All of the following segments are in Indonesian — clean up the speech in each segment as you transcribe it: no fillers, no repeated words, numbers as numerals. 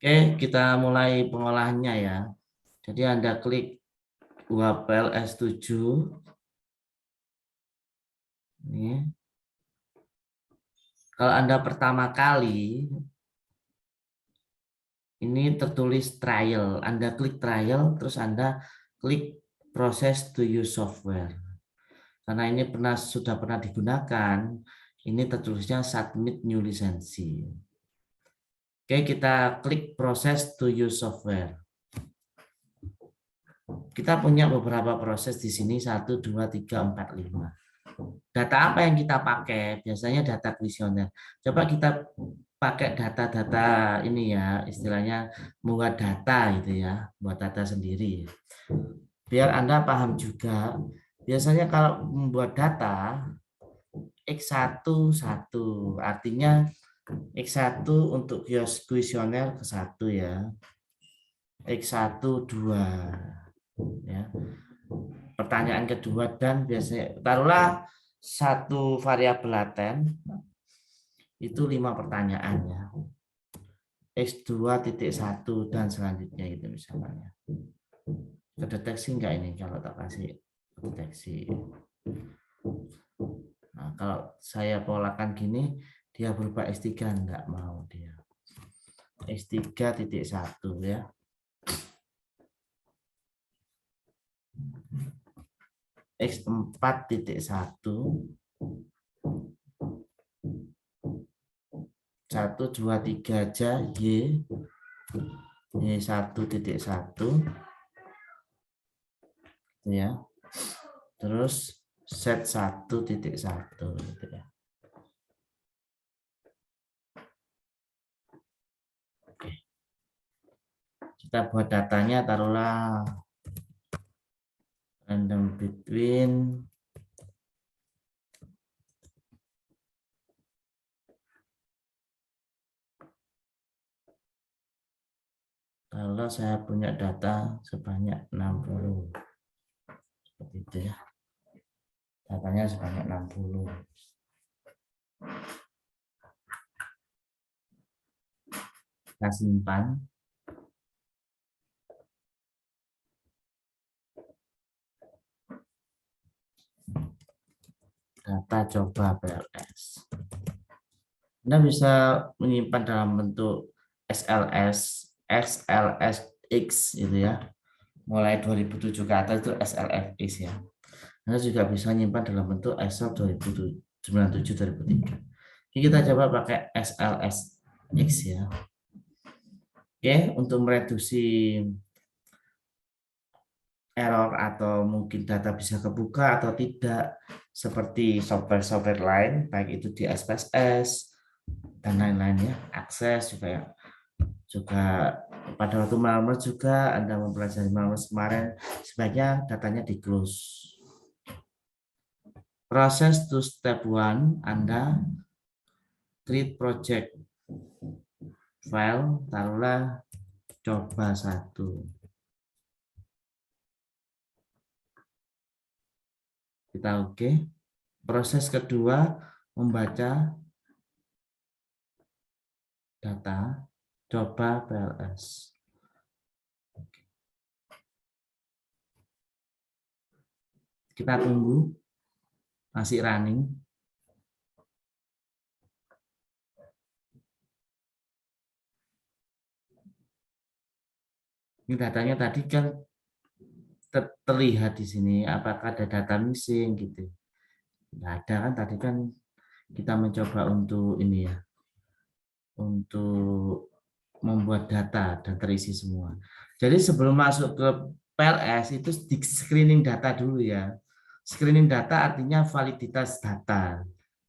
Oke, kita mulai pengolahannya ya. Jadi Anda klik UAPL S7. Ini. Kalau Anda pertama kali, ini tertulis trial. Anda klik trial, terus Anda klik proses to use software. Karena ini sudah pernah digunakan, ini tertulisnya submit new lisensi. Oke, kita klik proses to use software. Kita punya beberapa proses di sini, 1, 2, 3, 4, 5. Data apa yang kita pakai? Biasanya data kuesioner. Coba kita pakai data-data ini ya, istilahnya membuat data gitu ya, buat data sendiri. Biar Anda paham juga, biasanya kalau membuat data, X1 1, artinya X1 untuk kuesioner ke 1 ya. X1 2 ya. Pertanyaan kedua dan biasanya taruhlah satu variabel laten itu 5 pertanyaan ya. X2.1 dan selanjutnya itu misalnya. Kedeteksi enggak ini kalau tak kasih deteksi. Nah, kalau saya polakan gini dia berubah X3 enggak mau dia. X3.1 ya. X4.1 1, 2, 3 aja Y1.1 ya. Terus set 1.1 gitu ya. Oke. Kita buat datanya taruhlah random between kalau saya punya data sebanyak 60 seperti itu ya, datanya sebanyak 60. Kita simpan. Data coba PLS. Anda bisa menyimpan dalam bentuk SLS, XLSX gitu ya. Mulai 2007 ke atas itu SLFX ya. Anda juga bisa menyimpan dalam bentuk Excel 2097-2003. Jadi kita coba pakai SLSX ya. Oke, untuk mereduksi error atau mungkin data bisa kebuka atau tidak seperti software-software lain baik itu di SPSS dan lain-lainnya, akses juga ya. Juga pada waktu malware juga Anda mempelajari malware kemarin, sebaiknya datanya di close. Proses to step 1, Anda create project file, taruhlah coba 1. Kita oke. Proses kedua, membaca data coba PLS. Kita tunggu, masih running. Ini datanya tadi kan terlihat di sini, apakah ada data missing gitu. Nggak ada kan, tadi kan kita mencoba untuk ini ya, untuk membuat data dan terisi semua. Jadi sebelum masuk ke PLS itu di screening data dulu ya. Screening data artinya validitas data,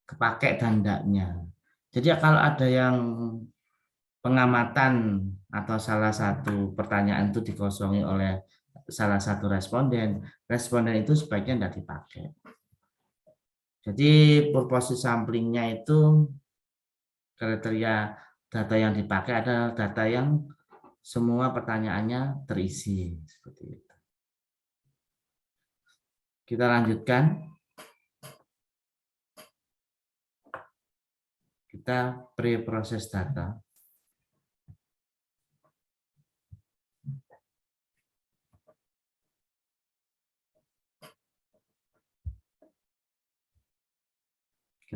kepake dan enggaknya. Jadi kalau ada yang pengamatan atau salah satu pertanyaan itu dikosongi oleh salah satu responden, responden itu sebaiknya tidak dipakai. Jadi purpose samplingnya itu kriteria data yang dipakai adalah data yang semua pertanyaannya terisi seperti itu. Kita lanjutkan. Kita pre-proses data.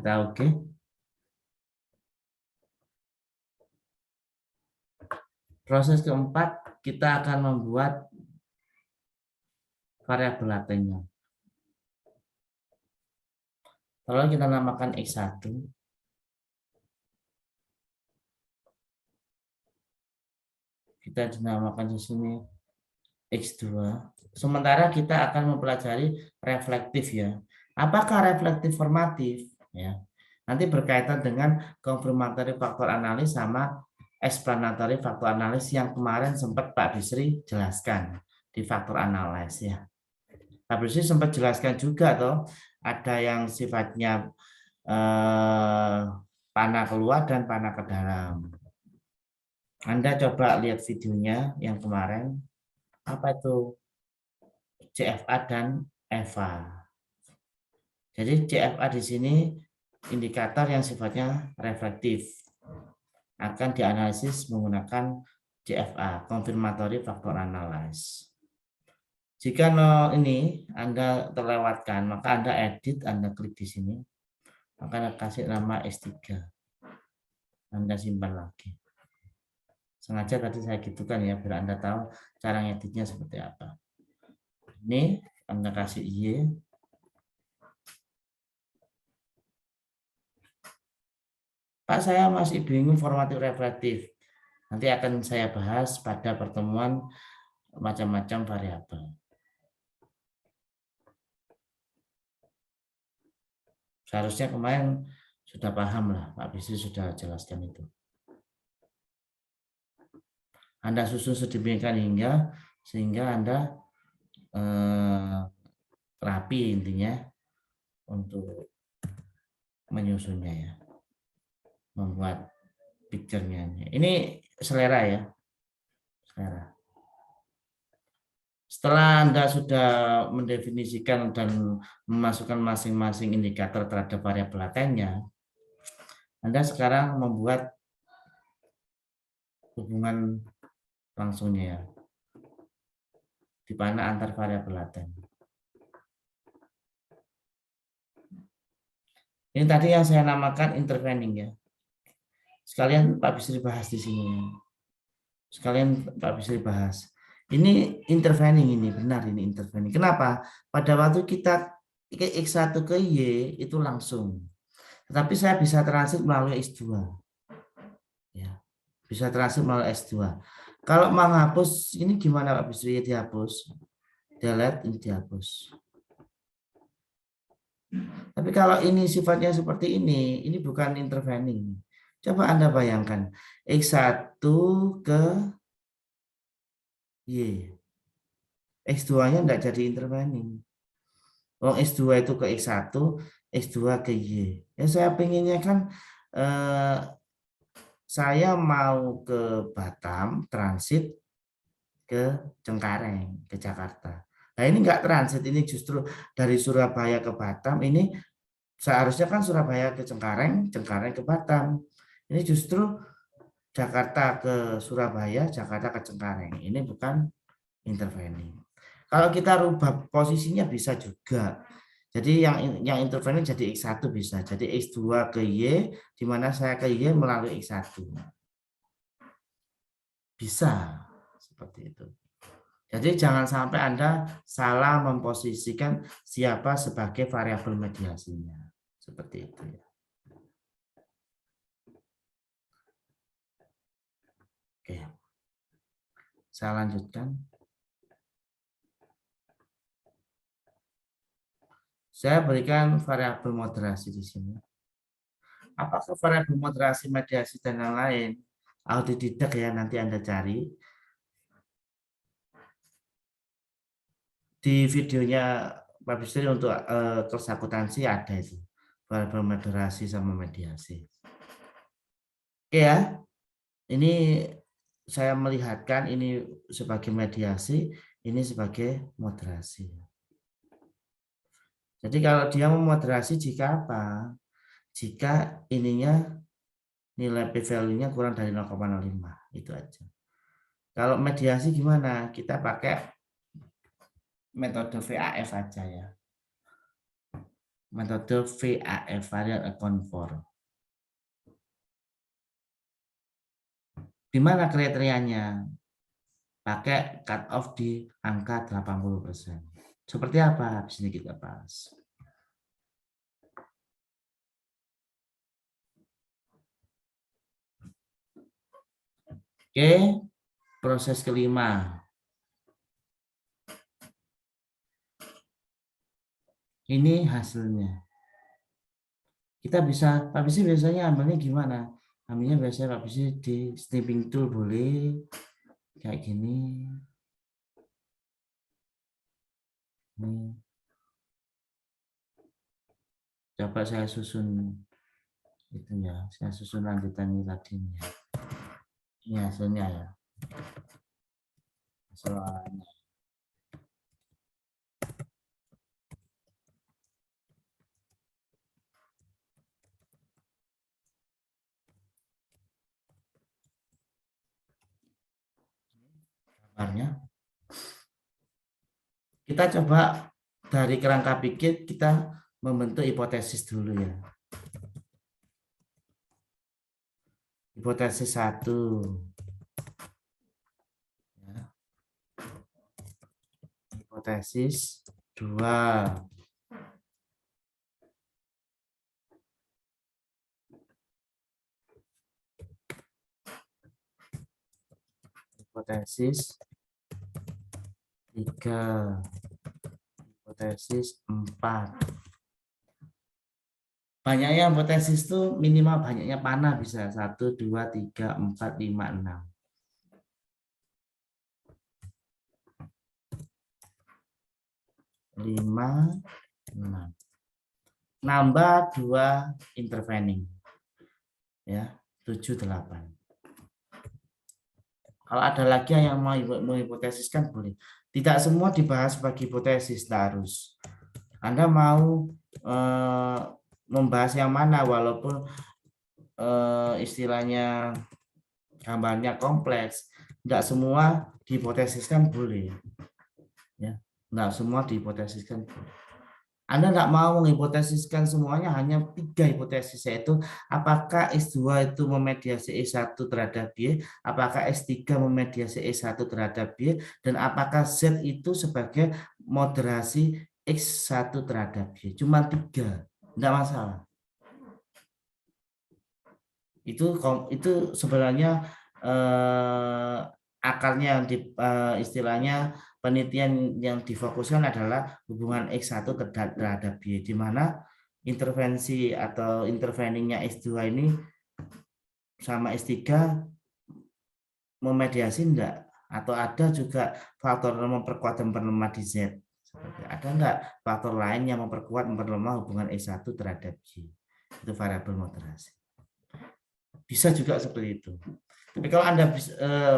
Kita oke. Proses keempat, kita akan membuat variabel latennya. Kalau kita namakan X1, kita dinamakan di sini X2. Sementara kita akan mempelajari reflektif ya. Apakah reflektif formatif? Ya. Nanti berkaitan dengan confirmatory faktor analis sama explanatory faktor analis yang kemarin sempat Pak Bisri jelaskan di faktor analis ya. Pak Bisri sempat jelaskan juga toh, ada yang sifatnya panah keluar dan panah ke dalam. Anda coba lihat videonya yang kemarin, apa itu CFA dan EVA. Jadi CFA di sini indikator yang sifatnya reflektif akan dianalisis menggunakan CFA, confirmatory factor analysis. Jika ini Anda terlewatkan, maka Anda edit, Anda klik di sini, maka Anda kasih nama S3. Anda simpan lagi. Sengaja tadi saya gitukan ya, biar Anda tahu cara ngeditnya seperti apa. Ini Anda kasih Y. Pak, saya masih bingung formatif reflektif. Nanti akan saya bahas pada pertemuan macam-macam variabel. Seharusnya kemarin sudah paham lah, Pak Bisri sudah jelaskan itu. Anda susun sedemikian hingga sehingga Anda rapi intinya untuk menyusunnya ya, membuat picture-nya. Ini selera ya, selera. Setelah Anda sudah mendefinisikan dan memasukkan masing-masing indikator terhadap variabel latennya, Anda sekarang membuat hubungan langsungnya ya, di mana antar variabel laten. Ini tadi yang saya namakan intervening ya. Sekalian Pak Bisri bahas di sini. Sekalian Pak Bisri bahas. Ini intervening, ini benar, ini intervening. Kenapa? Pada waktu kita ke X1 ke Y itu langsung. Tetapi saya bisa transit melalui S2. Ya. Bisa transit melalui S2. Kalau menghapus ini gimana Pak Bisri? Dihapus. Delete, ini dihapus. Tapi kalau ini sifatnya seperti ini bukan intervening. Coba Anda bayangkan, X1 ke Y. X2-nya tidak jadi intervening. Oh, S2 itu ke X1, S2 ke Y. Ya saya pengennya kan saya mau ke Batam, transit ke Cengkareng, ke Jakarta. Nah ini enggak transit, ini justru dari Surabaya ke Batam, ini seharusnya kan Surabaya ke Cengkareng, Cengkareng ke Batam. Ini justru Jakarta ke Surabaya, Jakarta ke Cengkareng. Ini bukan intervening. Kalau kita rubah posisinya bisa juga. Jadi yang intervening jadi X1 bisa. Jadi X2 ke Y, di mana saya ke Y melalui X1. Bisa seperti itu. Jadi jangan sampai Anda salah memposisikan siapa sebagai variabel mediasinya. Seperti itu ya. Oke. Saya lanjutkan. Saya berikan variabel moderasi di sini. Apakah variabel moderasi, mediasi dan lain-lain? Autodidak ya, nanti Anda cari. Di videonya Pak Bisri untuk kelas akuntansi ada itu. Variabel moderasi sama mediasi. Oke ya. Ini saya melihatkan ini sebagai mediasi, ini sebagai moderasi. Jadi kalau dia memoderasi jika apa? Jika ininya nilai p-value-nya kurang dari 0,05, itu aja. Kalau mediasi gimana? Kita pakai metode VAF aja ya. metode VAF, variable account for. Di mana kriterianya? Pakai cut off di angka 80%. Seperti apa? Habis ini kita bahas. Oke, proses kelima. Ini hasilnya. Kita bisa, Pak Bisi biasanya ambilnya gimana? Ambilnya biasanya Pak Bisi di snipping tool boleh, kayak gini. Nih. Coba saya susun itu ya, saya susun lanjutannya tadi ya. Ini hasilnya ya. Hasilnya. Gambarnya. Kita coba dari kerangka pikir kita membentuk hipotesis dulu ya. Hipotesis 1. Ya. Hipotesis 2. Hipotesis 3. Hipotesis 4. Banyaknya hipotesis itu minimal banyaknya panah bisa 1, 2, 3, 4, 5, 6. Nambah 2 intervening. Ya, 7, 8. Kalau ada lagi yang mau menghipotesiskan boleh. Tidak semua dibahas sebagai hipotesis, harus. Anda mau membahas yang mana walaupun istilahnya gambarnya kompleks, tidak semua dihipotesiskan boleh. Ya, tidak semua dihipotesiskan boleh. Anda tidak mau menghipotesiskan semuanya, hanya 3 hipotesis, yaitu apakah S2 itu memediasi E1 terhadap Y, apakah S3 memediasi E1 terhadap Y, dan apakah Z itu sebagai moderasi X1 terhadap Y. Cuma 3, tidak masalah. Itu sebenarnya akarnya istilahnya penelitian yang difokuskan adalah hubungan X1 terhadap Y, di mana intervensi atau interveningnya S2 ini sama S3 memediasi enggak, atau ada juga faktor memperkuat dan memperlemah di Z. Ada enggak faktor lain yang memperkuat memperlemah hubungan S1 terhadap Y? Itu variabel moderasi. Bisa juga seperti itu. Tapi kalau Anda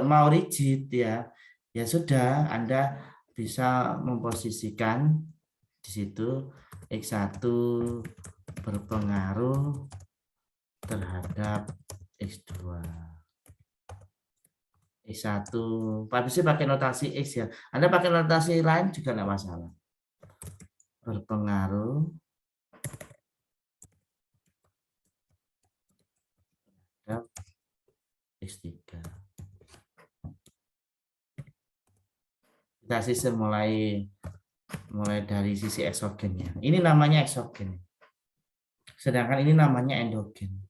mau rigid ya, ya sudah, Anda bisa memposisikan di situ X1 berpengaruh terhadap X2. X1, Pak bisa pakai notasi X ya. Anda pakai notasi lain juga tidak masalah. Berpengaruh terhadap X3. Kita sisir mulai dari sisi eksogennya. Ini namanya eksogen. Sedangkan ini namanya endogen.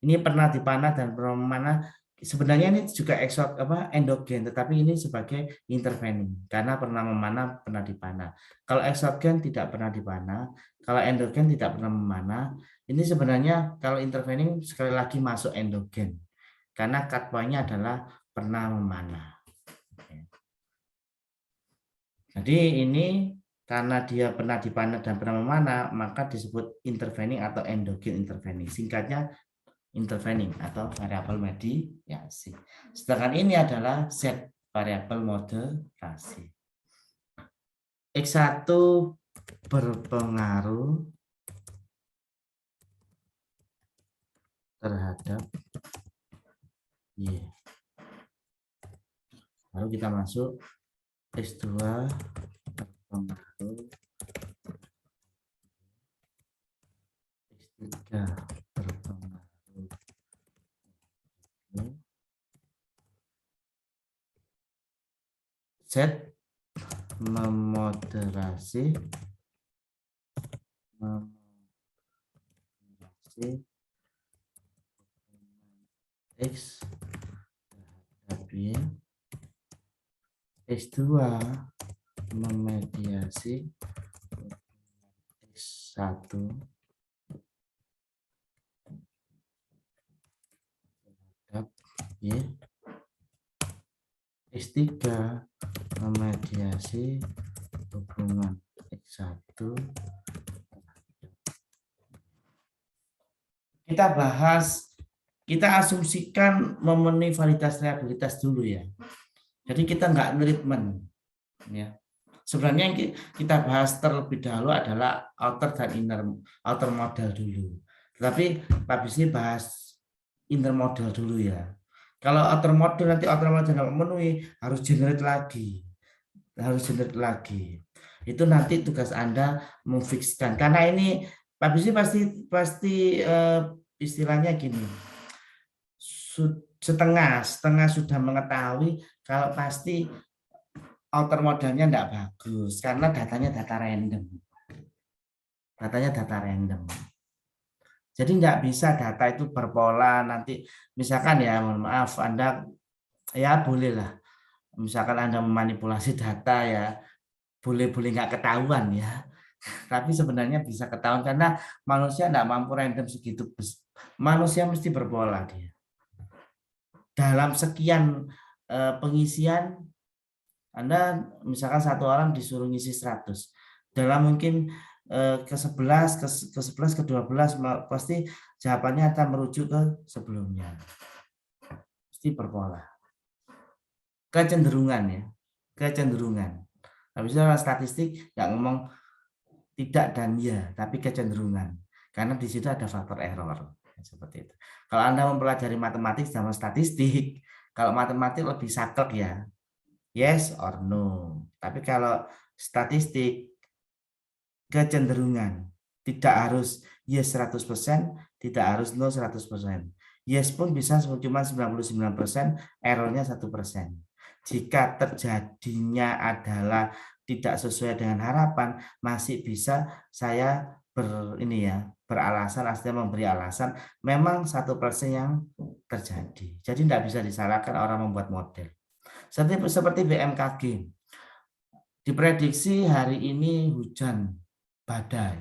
Ini pernah dipanah dan pernah memanah. Sebenarnya ini juga endogen, tetapi ini sebagai intervening karena pernah memanah, pernah dipanah. Kalau eksogen tidak pernah dipanah, kalau endogen tidak pernah memanah. Ini sebenarnya kalau intervening sekali lagi masuk endogen karena cut point-nya adalah pernah memanah. Jadi ini karena dia pernah dipanah dan pernah memanah, maka disebut intervening atau endogen intervening. Singkatnya intervening atau variabel mediasi. Sedangkan ini adalah Z, variabel moderasi. X1 berpengaruh terhadap Y. Lalu kita masuk X2 berpengaruh berpengaruh. Z memoderasi X terhadap Y. X2 memediasi X1 terhadap Y. X3 memediasi hubungan X1. Kita bahas, kita asumsikan memenuhi validitas reliabilitas dulu ya. Jadi kita nggak treatment ya. Sebenarnya yang kita bahas terlebih dahulu adalah outer dan inner, outer model dulu. Tapi Pak Bisni bahas inner model dulu ya. Kalau outer model nanti outer model nggak memenuhi, harus generate lagi. Itu nanti tugas Anda memfikskan. Karena ini Pak Bisni pasti istilahnya gini. Setengah sudah mengetahui kalau pasti outer modelnya tidak bagus karena datanya data random. Jadi nggak bisa data itu berpola nanti misalkan ya mohon maaf Anda ya bolehlah misalkan Anda memanipulasi data ya boleh nggak ketahuan ya. Tapi sebenarnya bisa ketahuan karena manusia tidak mampu random segitu. Manusia mesti berpola dia. Dalam sekian pengisian Anda misalkan satu orang disuruh ngisi 100. Dalam mungkin ke 11, ke 12 pasti jawabannya akan merujuk ke sebelumnya. Pasti berpola. Kecenderungan ya. Habis itu statistik nggak ngomong tidak dan ya, tapi kecenderungan. Karena di situ ada faktor error. Seperti itu. Kalau Anda mempelajari matematik sama statistik, kalau matematik lebih saklek ya. Yes or no. Tapi kalau statistik kecenderungan. Tidak harus yes 100%, tidak harus no 100%. Yes pun bisa cuma 99%, errornya 1%. Jika terjadinya adalah tidak sesuai dengan harapan, masih bisa saya beralasan, artinya memberi alasan, memang 1% yang terjadi. Jadi tidak bisa disalahkan orang membuat model. Seperti BMKG. Diprediksi hari ini hujan badai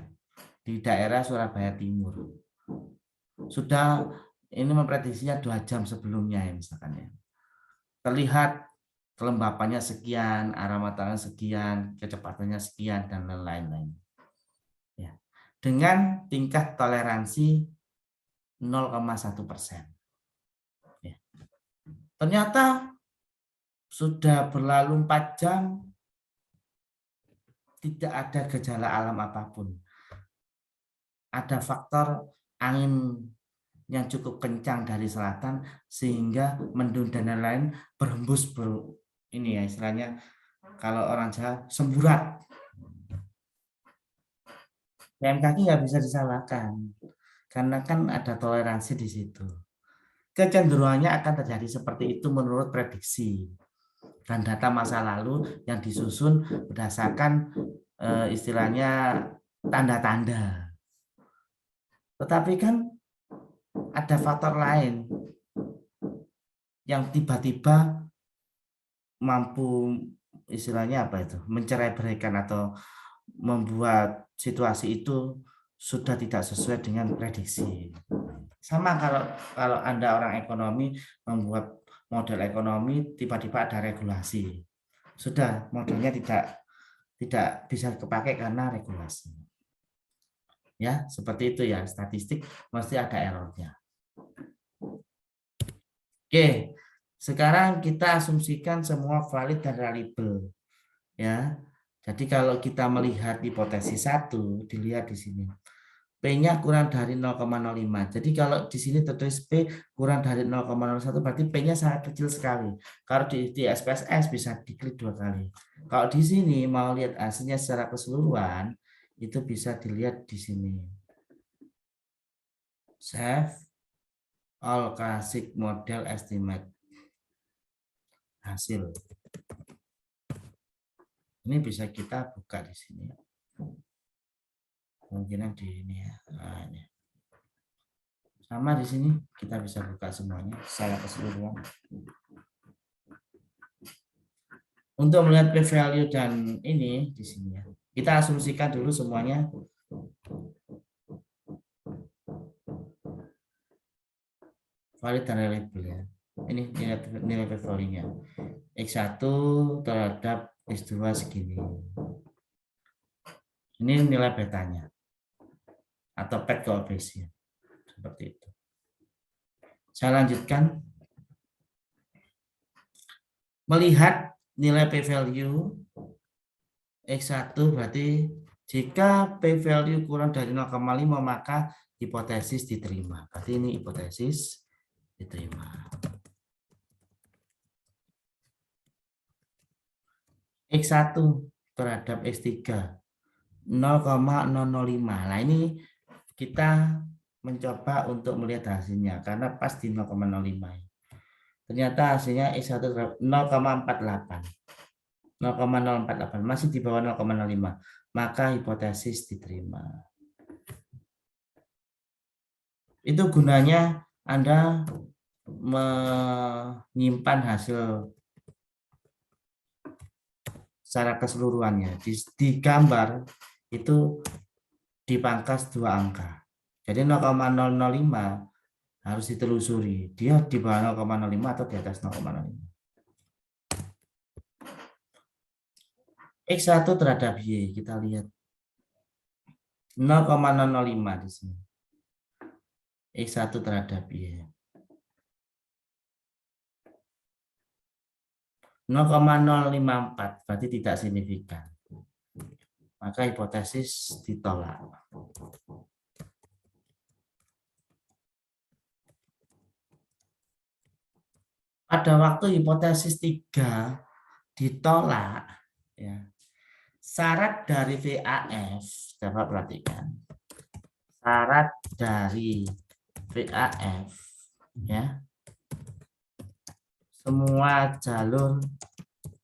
di daerah Surabaya Timur. Sudah ini memprediksinya 2 jam sebelumnya ya misalkan ya. Terlihat kelembapannya sekian, arah matanya sekian, kecepatannya sekian dan lain-lain. Ya. Dengan tingkat toleransi 0,1%. Ya. Ternyata sudah berlalu 4 jam tidak ada gejala alam apapun. Ada faktor angin yang cukup kencang dari selatan sehingga mendung dan lain-lain berhembus ini ya istilahnya kalau orang Jawa semburat. BMKG nggak bisa disalahkan karena kan ada toleransi di situ. Kecenderungannya akan terjadi seperti itu menurut prediksi dan data masa lalu yang disusun berdasarkan istilahnya tanda-tanda. Tetapi kan ada faktor lain yang tiba-tiba mampu istilahnya apa itu mencerai-beraikan atau membuat situasi itu sudah tidak sesuai dengan prediksi. Sama kalau Anda orang ekonomi membuat model ekonomi tiba-tiba ada regulasi. Sudah modelnya tidak bisa kepakai karena regulasi. Ya, seperti itu ya, statistik mesti ada errornya. Oke, sekarang kita asumsikan semua valid dan reliable. Ya. Jadi kalau kita melihat hipotesis 1, dilihat di sini. P-nya kurang dari 0,05. Jadi kalau di sini tertulis P kurang dari 0,01 berarti P-nya sangat kecil sekali. Kalau di SPSS bisa diklik 2 kali. Kalau di sini mau lihat hasilnya secara keseluruhan, itu bisa dilihat di sini. Save all classic model estimate. Hasil. Ini bisa kita buka di sini. Kemungkinan di ini ya. Nah, ini. Sama di sini kita bisa buka semuanya secara keseluruhan. Untuk melihat p-value dan ini di sini ya. Kita asumsikan dulu semuanya. Valid dan reliable ya. Ini nilai p-value-nya. X1 terhadap X2 segini. Ini nilai betanya. Atau pet koefisien. Seperti itu. Saya lanjutkan. Melihat nilai p-value X1 berarti jika p-value kurang dari 0,5 maka hipotesis diterima. Berarti ini hipotesis diterima. X1 terhadap X3 0,005. Nah ini kita mencoba untuk melihat hasilnya karena pas di 0,05. Ternyata hasilnya X1 0,48. 0,048 masih di bawah 0,05. Maka hipotesis diterima. Itu gunanya Anda menyimpan hasil secara keseluruhannya. Di gambar itu dipangkas 2 angka. Jadi 0,005 harus ditelusuri. Dia di bawah 0,05 atau di atas 0,05. X1 terhadap Y, kita lihat. 0,005 di sini. X1 terhadap Y. 0,054 berarti tidak signifikan. Maka hipotesis ditolak. Pada waktu hipotesis 3 ditolak, ya, syarat dari VAF, dapat perhatikan. Syarat dari VAF, ya, semua jalur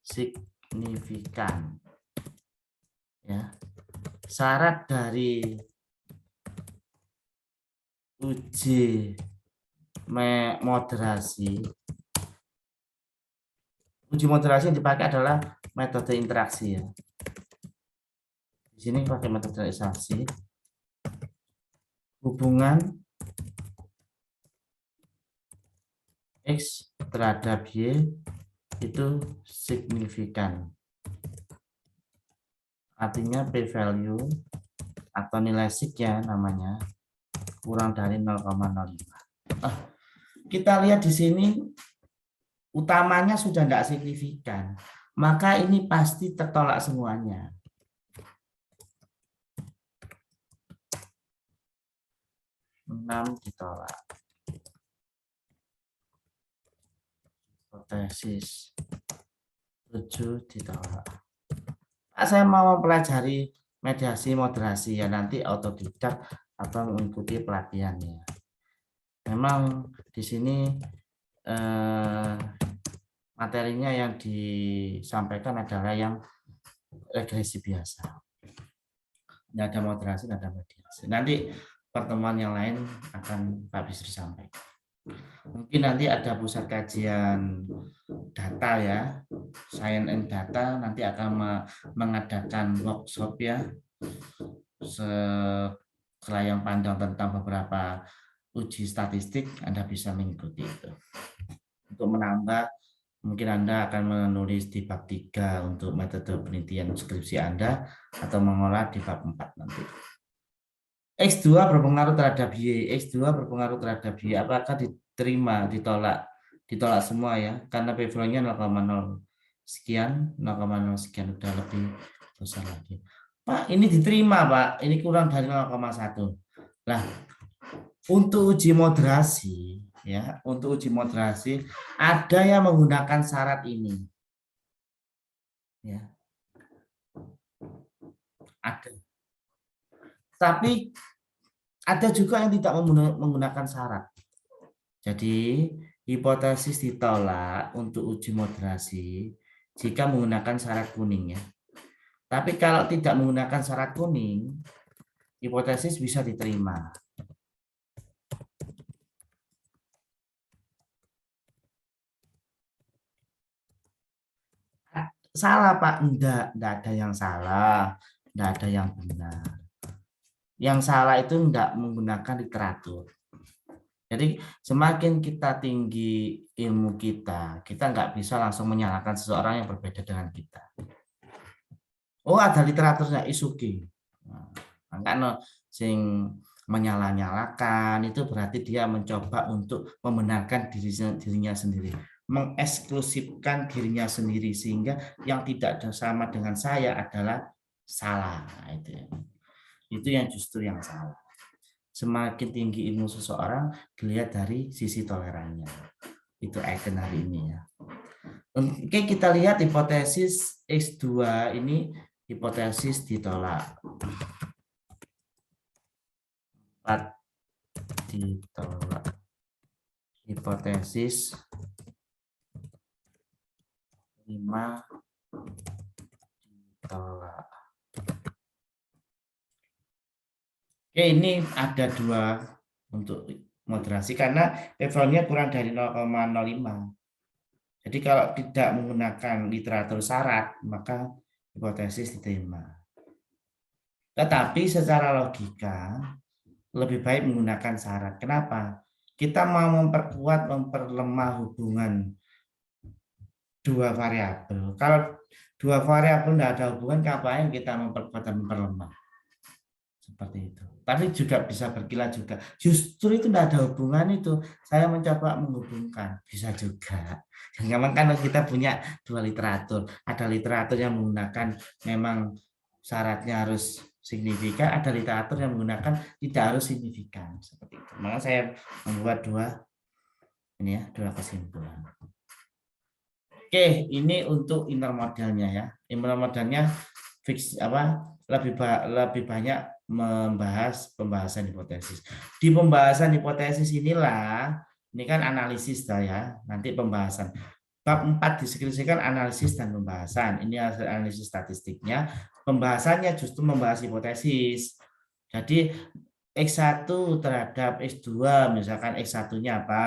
signifikan. Ya. Syarat dari uji moderasi. Uji moderasi yang dipakai adalah metode interaksi ya. Di sini pakai metode interaksi. Hubungan X terhadap Y itu signifikan. Artinya p-value atau nilai sig ya namanya kurang dari 0,05. Kita lihat di sini utamanya sudah tidak signifikan, maka ini pasti tertolak semuanya. Ditolak. Hipotesis 7 ditolak. Saya mau mempelajari mediasi moderasi ya, nanti autodidak atau mengikuti pelatihannya. Memang di sini materinya yang disampaikan adalah yang regresi biasa. Tidak ada moderasi, tidak ada mediasi. Nanti pertemuan yang lain akan Pak Bisri sampaikan. Mungkin nanti ada pusat kajian data ya, Science and Data nanti akan mengadakan workshop ya, selayang pandang tentang beberapa uji statistik. Anda bisa mengikuti itu. Untuk menambah, mungkin Anda akan menulis di bab 3 untuk metode penelitian skripsi Anda atau mengolah di bab 4 nanti. X2 berpengaruh terhadap Y, X2 berpengaruh terhadap Y, apakah diterima, ditolak? Ditolak semua ya, karena p-value-nya 0,0 sekian, 0,0 sekian, udah lebih besar lagi. Pak, ini diterima Pak, ini kurang dari 0,1. Nah, untuk uji moderasi, ya, untuk uji moderasi ada yang menggunakan syarat ini. Ya. Ada. Tapi Ada juga yang tidak menggunakan syarat. Jadi hipotesis ditolak untuk uji moderasi jika menggunakan syarat kuning ya. Tapi kalau tidak menggunakan syarat kuning, hipotesis bisa diterima. Salah Pak, enggak ada yang salah, enggak ada yang benar. Yang salah itu enggak menggunakan literatur. Jadi semakin kita tinggi ilmu kita enggak bisa langsung menyalahkan seseorang yang berbeda dengan kita. Oh ada literaturnya, isuki. Nah, no, sing menyalah-nyalakan itu berarti dia mencoba untuk membenarkan dirinya sendiri, mengeksklusifkan dirinya sendiri sehingga yang tidak sama dengan saya adalah salah. Nah, itu yang justru yang salah. Semakin tinggi ilmu seseorang dilihat dari sisi tolerannya. Itu icon hari ini ya. Oke, kita lihat hipotesis X2 ini hipotesis ditolak. Ditolak. Hipotesis 5 ditolak. Oke, ini ada 2 untuk moderasi karena levelnya kurang dari 0,05. Jadi kalau tidak menggunakan literatur syarat, maka hipotesis diterima. Tetapi secara logika, lebih baik menggunakan syarat. Kenapa? Kita mau memperkuat, memperlemah hubungan 2 variabel. Kalau 2 variabel tidak ada hubungan, ngapain kita memperkuat dan memperlemah? Seperti itu. Tapi juga bisa berkilat juga. Justru itu tidak ada hubungan itu. Saya mencoba menghubungkan. Bisa juga. Yang memang kan kita punya 2 literatur. Ada literatur yang menggunakan memang syaratnya harus signifikan, ada literatur yang menggunakan tidak harus signifikan. Seperti itu. Maka saya membuat 2 kesimpulan. Oke, ini untuk inner modelnya ya. Inner modelnya fix lebih banyak membahas pembahasan hipotesis. Di pembahasan hipotesis inilah, ini kan analisis ya, nanti pembahasan. Bab 4 diskripsikan analisis dan pembahasan. Ini hasil analisis statistiknya. Pembahasannya justru membahas hipotesis. Jadi X1 terhadap X2, misalkan X1-nya apa?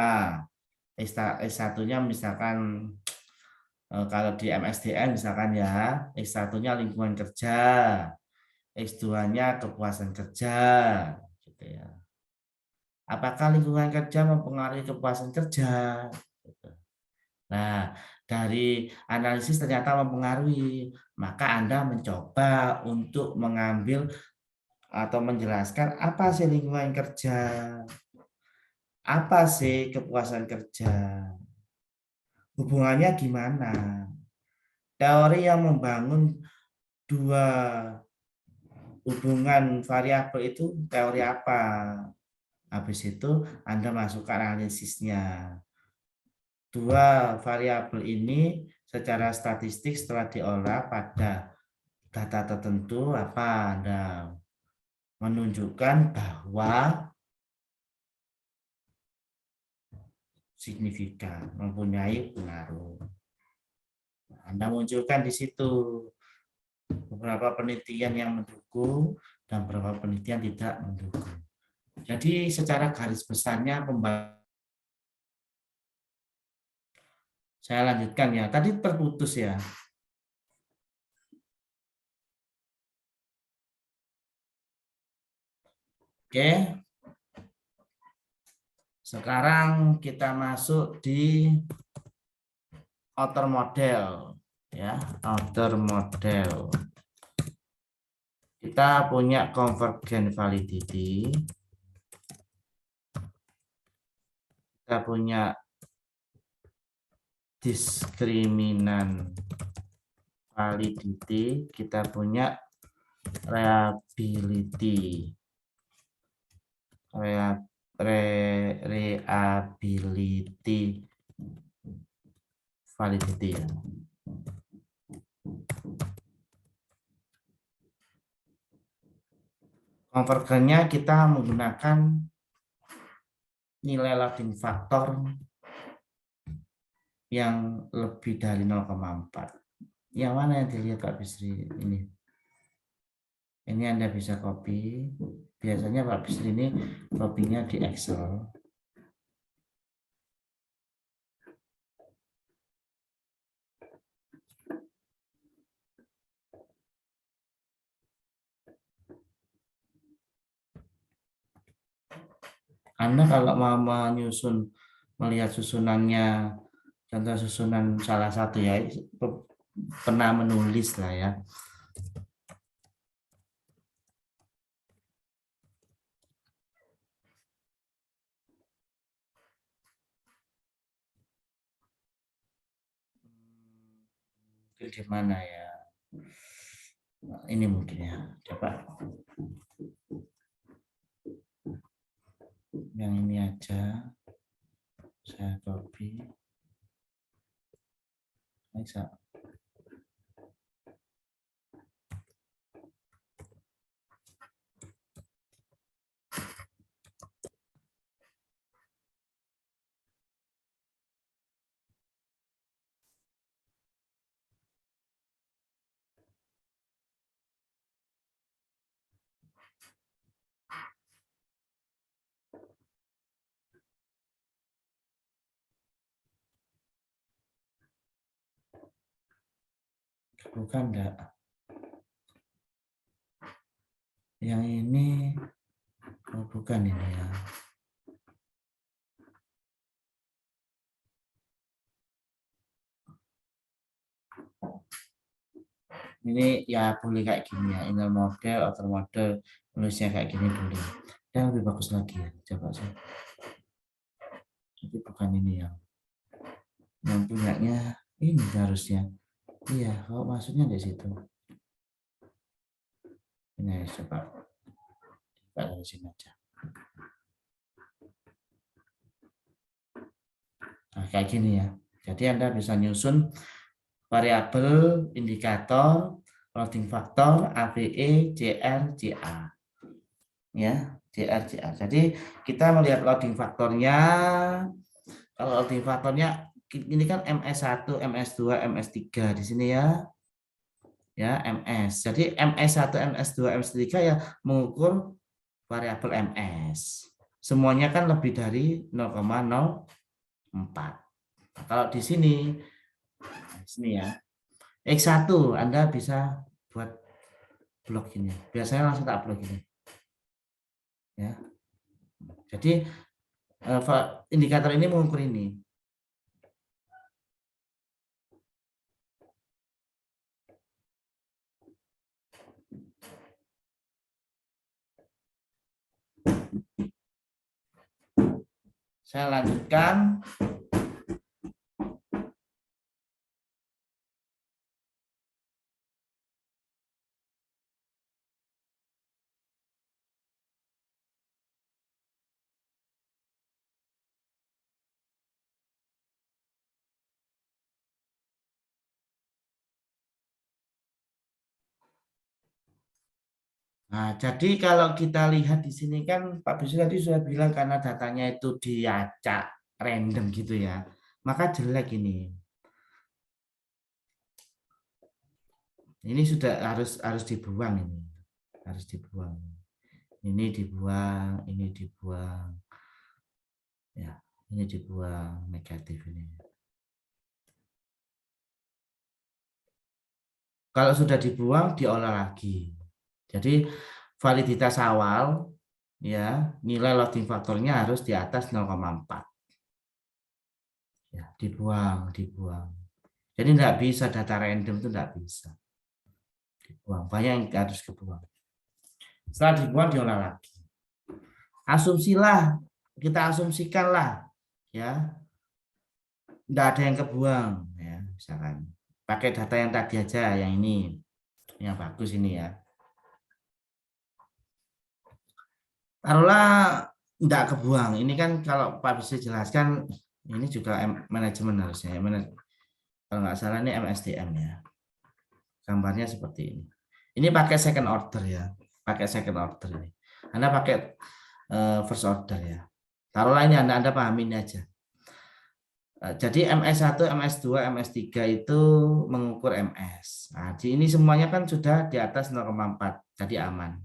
X1-nya misalkan kalau di MSDN misalkan ya, X1-nya lingkungan kerja, X2-nya kepuasan kerja, gitu ya. Apakah lingkungan kerja mempengaruhi kepuasan kerja? Nah, dari analisis ternyata mempengaruhi, maka Anda mencoba untuk mengambil atau menjelaskan apa sih lingkungan kerja, apa sih kepuasan kerja, hubungannya gimana. Teori yang membangun 2 hubungan variabel itu teori apa? Habis itu Anda masukkan analisisnya. 2 variabel ini secara statistik setelah diolah pada data tertentu apa Anda menunjukkan bahwa signifikan, mempunyai pengaruh. Anda munculkan di situ beberapa penelitian yang mendukung dan beberapa penelitian tidak mendukung. Jadi secara garis besarnya saya lanjutkan ya. Tadi terputus ya. Oke. Sekarang kita masuk di outer model ya, outer model. Kita punya convergent validity. Kita punya diskriminan validity, kita punya reliability. Reliability validity ya. Convergennya kita menggunakan nilai loading faktor yang lebih dari 0,4. Yang mana yang dilihat Pak Bisri ini? Ini Anda bisa copy. Biasanya Pak Bisri ini copy-nya di Excel. Anda kalau mau menyusun, melihat susunannya, contoh susunan salah satu ya, pernah menulis lah ya. Di mana ya? Ini mungkin ya, coba yang ini aja saya copy. Bisa. Bukan enggak. Yang ini, oh bukan ini ya. Ini ya boleh kayak gini ya, inner model, outer model, nulisnya kayak gini boleh. Dan lebih bagus lagi ya, coba saya. Tapi bukan ini ya. Yang punyanya ini harusnya. Iya, kalau masuknya di situ. Ini coba. Coba dari sini aja. Nah, kayak gini ya. Jadi Anda bisa nyusun variabel, indikator, loading factor, AVE, JR, JA. Ya, JR, JA. Jadi kita melihat loading faktornya. Kalau loading faktornya ini kan MS1, MS2, MS3 di sini ya. Ya, MS. Jadi MS1, MS2, MS3 ya mengukur variabel MS. Semuanya kan lebih dari 0,04. Kalau di sini ya, X1 Anda bisa buat blok ini. Biasanya langsung tak blok ini. Ya. Jadi indikator ini mengukur ini. Saya lanjutkan. Nah, jadi kalau kita lihat di sini kan Pak Bisu tadi sudah bilang karena datanya itu diacak random gitu ya, maka jelek ini. Ini sudah harus dibuang ini, harus dibuang. Ini dibuang, ini dibuang, ya, ini dibuang negatif ini. Kalau sudah dibuang, diolah lagi. Jadi validitas awal, ya, nilai loading faktornya harus di atas 0,4. Ya, dibuang. Jadi tidak bisa data random itu tidak bisa. Dibuang, banyak yang harus kebuang. Setelah dibuang diolah lagi. Asumsilah, kita asumsikanlah, ya, tidak ada yang kebuang, ya, misalkan pakai data yang tadi aja, yang ini, yang bagus ini ya. Taruhlah tidak kebuang. Ini kan kalau Pak bisa jelaskan, ini juga manajemen harusnya. Kalau nggak salah ini MSDM ya. Gambarnya seperti ini. Ini pakai second order ya. Pakai second order ini. Anda pakai first order ya. Taruhlah ini Anda pahamin aja. Jadi MS1, MS2, MS3 itu mengukur MS. Nah, di ini semuanya kan sudah di atas 0,4, jadi aman.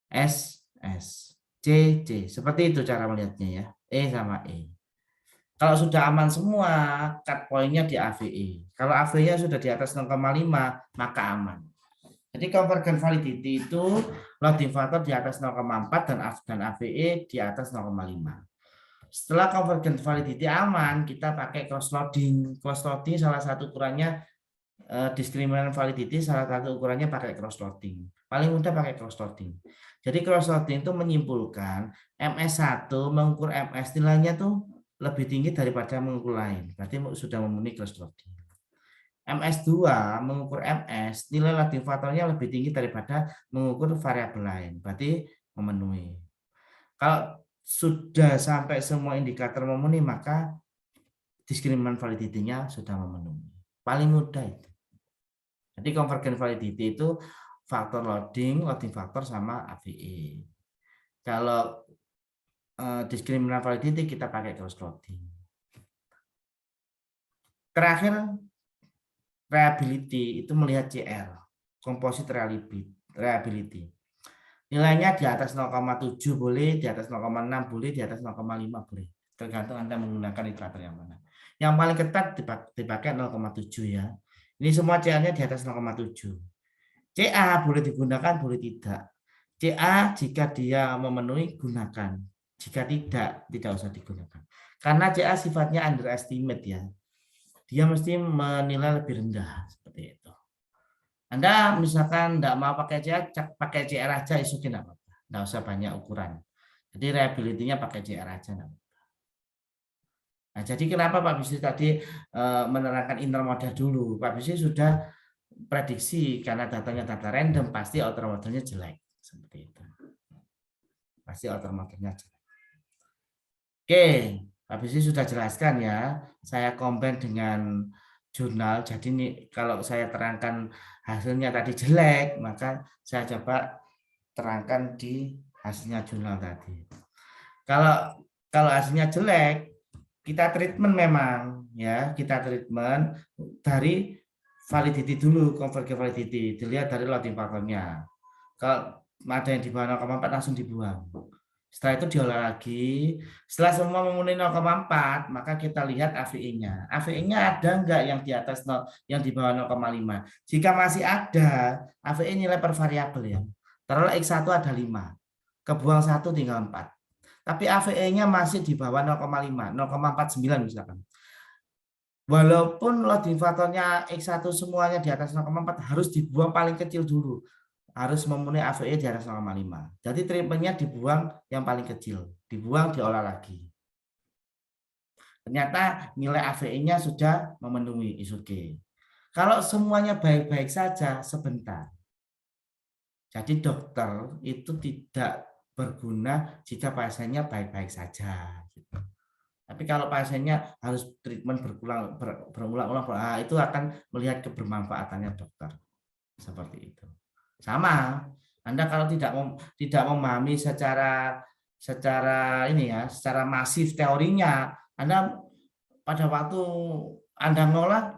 S, S, C, C. Seperti itu cara melihatnya ya. E sama E. Kalau sudah aman semua, cut point-nya di AVE. Kalau AVE-nya sudah di atas 0,5, maka aman. Jadi convergent validity itu loading factor di atas 0,4 dan AVE di atas 0,5. Setelah convergent validity aman, kita pakai cross loading. Cross loading salah satu ukurannya discriminant validity, salah satu ukurannya pakai cross loading. Paling mudah pakai cross loading. Jadi cross loading itu menyimpulkan MS1 mengukur MS nilainya tuh lebih tinggi daripada mengukur lain. Berarti sudah memenuhi cross loading. MS2 mengukur MS, nilai loading faktornya lebih tinggi daripada mengukur variabel lain. Berarti memenuhi. Kalau sudah sampai semua indikator memenuhi, maka discriminant validity-nya sudah memenuhi. Paling mudah itu. Jadi convergent validity itu faktor loading faktor sama AVE. Kalau discriminant validity kita pakai cross loading. Terakhir, reliability itu melihat CR, composite reliability. Nilainya di atas 0,7 boleh, di atas 0,6 boleh, di atas 0,5 boleh. Tergantung Anda menggunakan literatur yang mana. Yang paling ketat dipakai 0,7 ya. Ini semua CA-nya di atas 0,7. CA boleh digunakan, boleh tidak. CA jika dia memenuhi, gunakan. Jika tidak usah digunakan. Karena CA sifatnya underestimate ya. Dia mesti menilai lebih rendah. Seperti itu. Anda misalkan tidak mau pakai CR, pakai CR aja, itu tidak apa-apa. Tidak usah banyak ukuran. Jadi reliability-nya pakai CR aja. Nah, jadi kenapa Pak Bisri tadi menerangkan intermodal dulu? Pak Bisri sudah prediksi karena datanya data random, pasti outer modelnya jelek. Seperti itu. Pasti outer modelnya jelek. Oke, Pak Bisri sudah jelaskan ya. Saya combine dengan jurnal. Jadi ini kalau saya terangkan hasilnya tadi jelek, maka saya coba terangkan di hasilnya jurnal tadi. Kalau hasilnya jelek, kita treatment memang ya, kita treatment dari validity dulu, convergent validity, dilihat dari loading faktornya. Kalau ada yang di bawah 0,4 langsung dibuang. Setelah itu diolah lagi. Setelah semua memenuhi 0,4, maka kita lihat AVE-nya. AVE-nya ada enggak yang di atas 0, yang di bawah 0,5? Jika masih ada, AVE nilai per variabel ya. Taruhlah X1 ada 5. Kebuang 1 tinggal 4. Tapi AVE-nya masih di bawah 0,5, 0,49 misalkan. Walaupun loading faktornya X1 semuanya di atas 0,4 harus dibuang paling kecil dulu. Harus memenuhi AVE di atas 0,5. Jadi treatmentnya dibuang yang paling kecil, dibuang diolah lagi. Ternyata nilai AVE-nya sudah memenuhi, is okay. Kalau semuanya baik-baik saja, sebentar. Jadi dokter itu tidak berguna jika pasiennya baik-baik saja. Tapi kalau pasiennya harus treatment berulang-ulang, itu akan melihat kebermanfaatannya dokter. Seperti itu. Sama, Anda kalau tidak memahami secara ini ya, secara masif teorinya, Anda pada waktu Anda ngolah,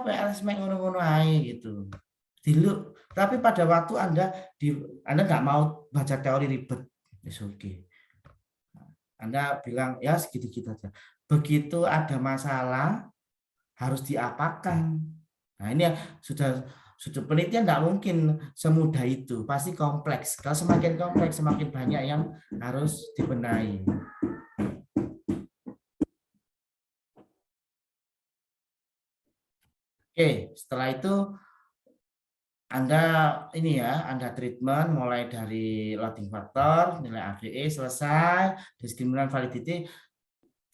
PLS ngono-ngono ae gitu. Dulu, tapi pada waktu Anda nggak mau baca teori ribet, oke. Anda bilang ya segitu-gitu aja. Begitu ada masalah harus diapakan. Nah ini ya sudah penelitian tidak mungkin semudah itu, pasti kompleks. Kalau semakin kompleks, semakin banyak yang harus dibenahi. Oke, setelah itu Anda ini ya, Anda treatment mulai dari loading factor, nilai AVE selesai, discriminant validity,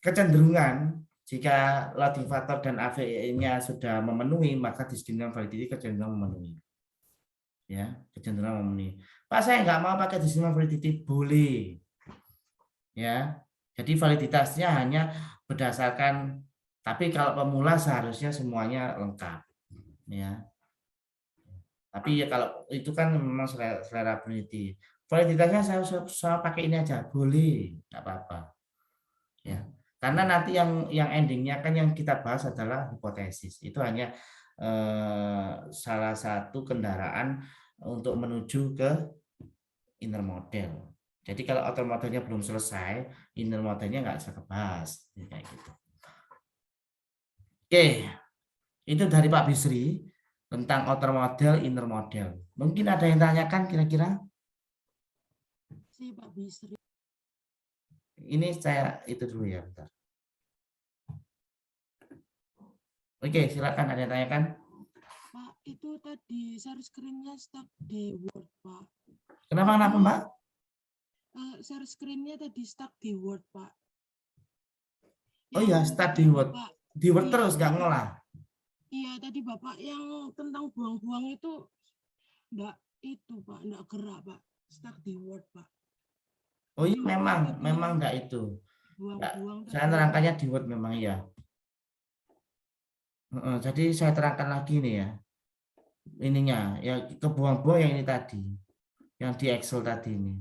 kecenderungan jika loading factor dan AVE-nya sudah memenuhi, maka discriminant validity kecenderungan memenuhi. Ya, kecenderungan memenuhi. Pak, saya nggak mau pakai discriminant validity, boleh. Ya, jadi validitasnya hanya berdasarkan, tapi kalau pemula seharusnya semuanya lengkap. Ya. Tapi ya kalau itu kan memang selera peneliti. Validitasnya saya pakai ini aja, boleh, nggak apa-apa. Ya, karena nanti yang endingnya kan yang kita bahas adalah hipotesis. Itu hanya salah satu kendaraan untuk menuju ke inner model. Jadi kalau outer modelnya belum selesai, inner modelnya nggak bisa kebahas, kayak gitu. Oke, itu dari Pak Bisri tentang outer model, inner model. Mungkin ada yang tanyakan kira-kira? Si Pak Bisri. Ini saya itu dulu ya, bentar. Oke, silakan ada yang tanyakan. Pak, itu tadi share screen-nya stuck di Word, Pak. Kenapa Mbak? Share screen-nya tadi stuck di Word, Pak. Oh iya, Yang start tadi di Word. Bapak, Di Word iya, terus, nggak tadi, ngolah. iya, tadi Bapak yang tentang buang-buang itu enggak itu, Pak, enggak gerak, Pak. Stuck di Word, Pak. Oh iya, Jadi Bapak tadi memang yang nggak itu. Nggak, buang-buang saya tadi itu. nerangkannya di Word memang iya. Jadi saya terangkan lagi nih ya. Ininya, ya kebuang-buang yang ini tadi. Yang di Excel tadi ini.